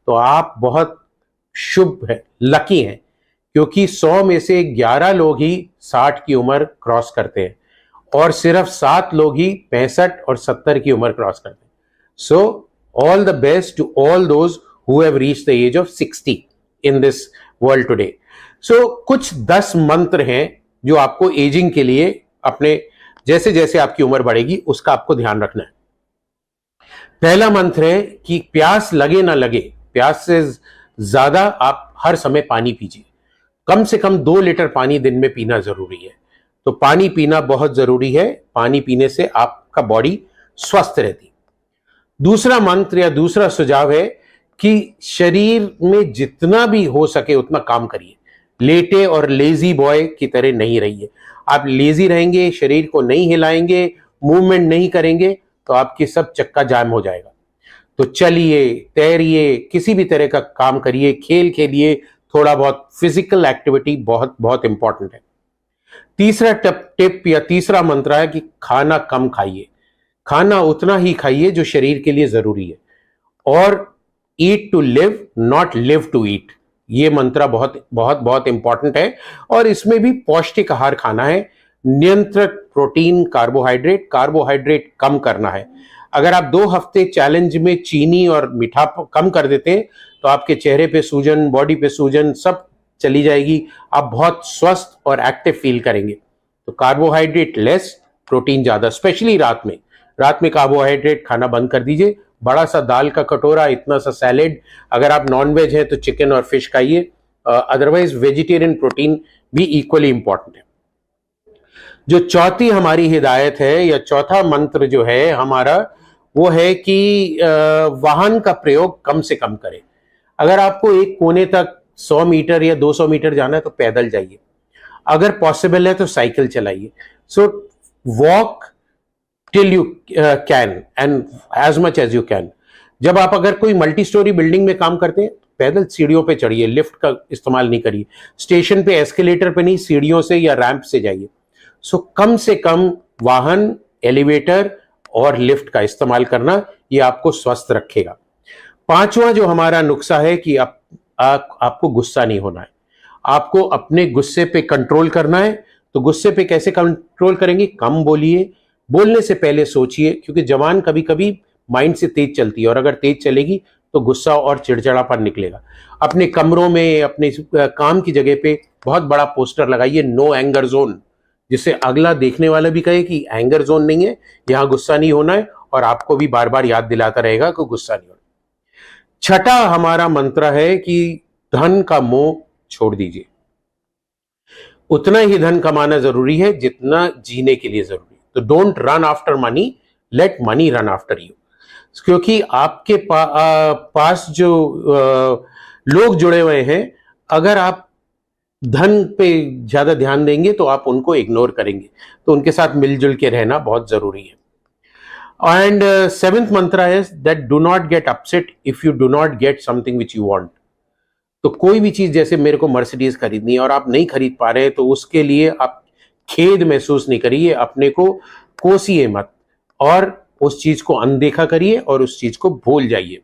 तो आप बहुत शुभ है, लकी हैं, क्योंकि 100 में से 11 लोग ही 60 की उम्र क्रॉस करते हैं और सिर्फ 7 लोग ही 65 और 70 की उम्र क्रॉस करते हैं. So all the best to all those who have reached the age of 60 in this world today. So कुछ 10 मंत्र हैं जो आपको एजिंग के लिए अपने जैसे जैसे आपकी उम्र बढ़ेगी उसका आपको ध्यान रखना है. पहला मंत्र है कि प्यास लगे ना लगे, प्यास से ज्यादा आप हर समय पानी पीजिए. कम से कम 2 लीटर पानी दिन में पीना जरूरी है. तो पानी पीना बहुत जरूरी है. पानी पीने से आपका बॉडी स्वस्थ रहती. दूसरा मंत्र या दूसरा सुझाव है कि शरीर में जितना भी हो सके उतना काम करिए. लेटे और लेजी बॉय की तरह नहीं रहिए. आप लेजी रहेंगे, शरीर को नहीं हिलाएंगे, मूवमेंट नहीं करेंगे तो आपकी सब चक्का जाम हो जाएगा. तो चलिए, तैरिए, किसी भी तरह का काम करिए, खेल खेलिए, थोड़ा बहुत फिजिकल एक्टिविटी बहुत बहुत इंपॉर्टेंट है. तीसरा टिप या तीसरा मंत्र है कि खाना कम खाइए. खाना उतना ही खाइए जो शरीर के लिए जरूरी है. और eat to live, not live to eat. ये मंत्र बहुत बहुत बहुत इंपॉर्टेंट है. और इसमें भी पौष्टिक आहार खाना है. नियंत्रित प्रोटीन, कार्बोहाइड्रेट कम करना है. अगर आप 2 हफ्ते चैलेंज में चीनी और मीठा कम कर देते हैं तो आपके चेहरे पे सूजन, बॉडी पे सूजन सब चली जाएगी. आप बहुत स्वस्थ और एक्टिव फील करेंगे. तो कार्बोहाइड्रेट लेस, प्रोटीन ज्यादा, स्पेशली रात में. रात में कार्बोहाइड्रेट खाना बंद कर दीजिए. बड़ा सा दाल का कटोरा, इतना सा सैलेड. अगर आप नॉन वेज हैं तो चिकन और फिश खाइए. अदरवाइज वेजिटेरियन प्रोटीन भी इक्वली इंपॉर्टेंट है. जो चौथी हमारी हिदायत है या चौथा मंत्र जो है हमारा, वो है कि वाहन का प्रयोग कम से कम करें. अगर आपको एक कोने तक 100 मीटर या 200 मीटर जाना है तो पैदल जाइए. अगर पॉसिबल है तो साइकिल चलाइए. So walk till you can and as much as you can. जब आप अगर कोई मल्टी स्टोरी बिल्डिंग में काम करते हैं पैदल सीढ़ियों पे चढ़िए, लिफ्ट का इस्तेमाल नहीं करिए. स्टेशन पे एस्केलेटर पे नहीं, सीढ़ियों से या रैंप से जाइए. सो कम से कम वाहन, एलिवेटर और लिफ्ट का इस्तेमाल करना, ये आपको स्वस्थ रखेगा. पांचवा जो हमारा नुस्खा है कि आपको गुस्सा नहीं होना है. आपको अपने गुस्से पे कंट्रोल करना है. तो गुस्से पे कैसे कंट्रोल करेंगे? कम बोलिए. बोलने से पहले सोचिए, क्योंकि जबान कभी कभी माइंड से तेज चलती है और अगर तेज चलेगी तो गुस्सा और चिड़चिड़ापन निकलेगा. अपने कमरों में, अपने काम की जगह पे बहुत बड़ा पोस्टर लगाइए, नो एंगर जोन, जिससे अगला देखने वाला भी कहे कि एंगर जोन नहीं है, यहां गुस्सा नहीं होना है, और आपको भी बार बार याद दिलाता रहेगा कि गुस्सा नहीं होना. छठा हमारा मंत्र है कि धन का मोह छोड़ दीजिए. उतना ही धन कमाना जरूरी है जितना जीने के लिए जरूरी है. तो don't run after money, late money run after you. क्योंकि आपके पास जो लोग जुड़े हुए हैं, अगर आप धन पे ज्यादा ध्यान देंगे तो आप उनको इग्नोर करेंगे. तो उनके साथ मिलजुल के रहना बहुत जरूरी है. एंड सेवेंथ मंत्र है that do not get upset if you do not get something which you want. तो कोई भी चीज, जैसे मेरे को मर्सिडीज खरीदनी है और आप नहीं खरीद पा रहे हैं तो उसके लिए आप खेद महसूस नहीं करिए. अपने को कोसिए मत और उस चीज को अनदेखा करिए और उस चीज को भूल जाइए.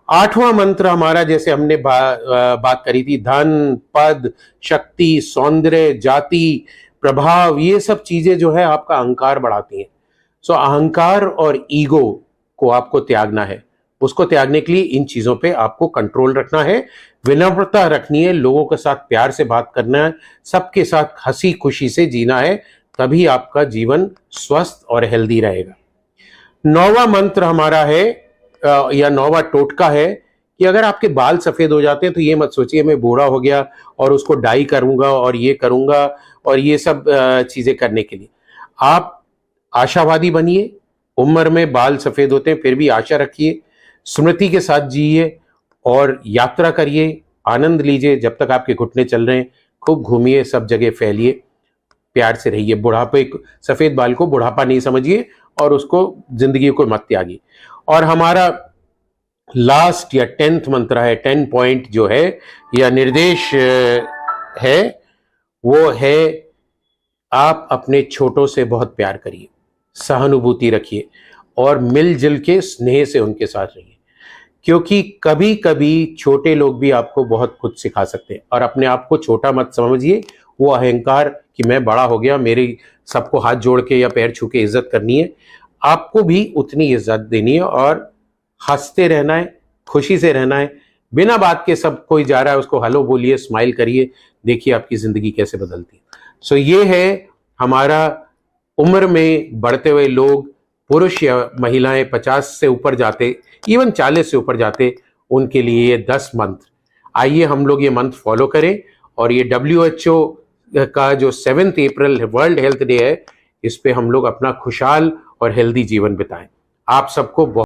आठवां मंत्र हमारा, जैसे हमने बात करी थी, धन, पद, शक्ति, सौंदर्य, जाति, प्रभाव, ये सब चीजें जो है आपका अहंकार बढ़ाती हैं. सो अहंकार और ईगो को आपको त्यागना है. उसको त्यागने के लिए इन चीजों पे आपको कंट्रोल रखना है. विनम्रता रखनी है, लोगों के साथ प्यार से बात करना है, सबके साथ हंसी खुशी से जीना है. तभी आपका जीवन स्वस्थ और हेल्दी रहेगा. 9वां मंत्र हमारा है या 9वां टोटका है कि अगर आपके बाल सफेद हो जाते हैं तो ये मत सोचिए मैं बूढ़ा हो गया और उसको डाई करूंगा और ये करूंगा और ये सब चीजें करने के लिए. आप आशावादी बनिए. उम्र में बाल सफेद होते हैं फिर भी आशा रखिए. स्मृति के साथ जिए और यात्रा करिए, आनंद लीजिए. जब तक आपके घुटने चल रहे हैं खूब घूमिए, सब जगह फैलिए, प्यार से रहिए. बुढ़ापे, सफेद बाल को बुढ़ापा नहीं समझिए और उसको जिंदगी को मत त्यागिए. और हमारा लास्ट या 10th मंत्र है, 10 पॉइंट जो है या निर्देश है, वो है आप अपने छोटों से बहुत प्यार करिए, सहानुभूति रखिए और मिलजुल के स्नेह से उनके साथ रहिए. क्योंकि कभी कभी छोटे लोग भी आपको बहुत कुछ सिखा सकते हैं। और अपने आप को छोटा मत समझिए, वो अहंकार कि मैं बड़ा हो गया, मेरी सबको हाथ जोड़ के या पैर छू के इज्जत करनी है। आपको भी उतनी इज्जत देनी है और हंसते रहना है, खुशी से रहना है। बिना बात के सब कोई जा रहा है उसको हेलो बोलिए, स्माइल करिए, देखिए आपकी जिंदगी कैसे बदलती है। सो ये है हमारा उम्र में बढ़ते हुए लोग, पुरुष या महिलाएं 50 से ऊपर जाते, इवन 40 से ऊपर जाते, उनके लिए ये 10 मंत्र। आइए हम लोग ये मंत्र फॉलो करें और ये WHO का जो 7 अप्रैल वर्ल्ड हेल्थ डे है, इस पे हम लोग अपना खुशहाल और हेल्दी जीवन बिताएं। आप सबको बहुत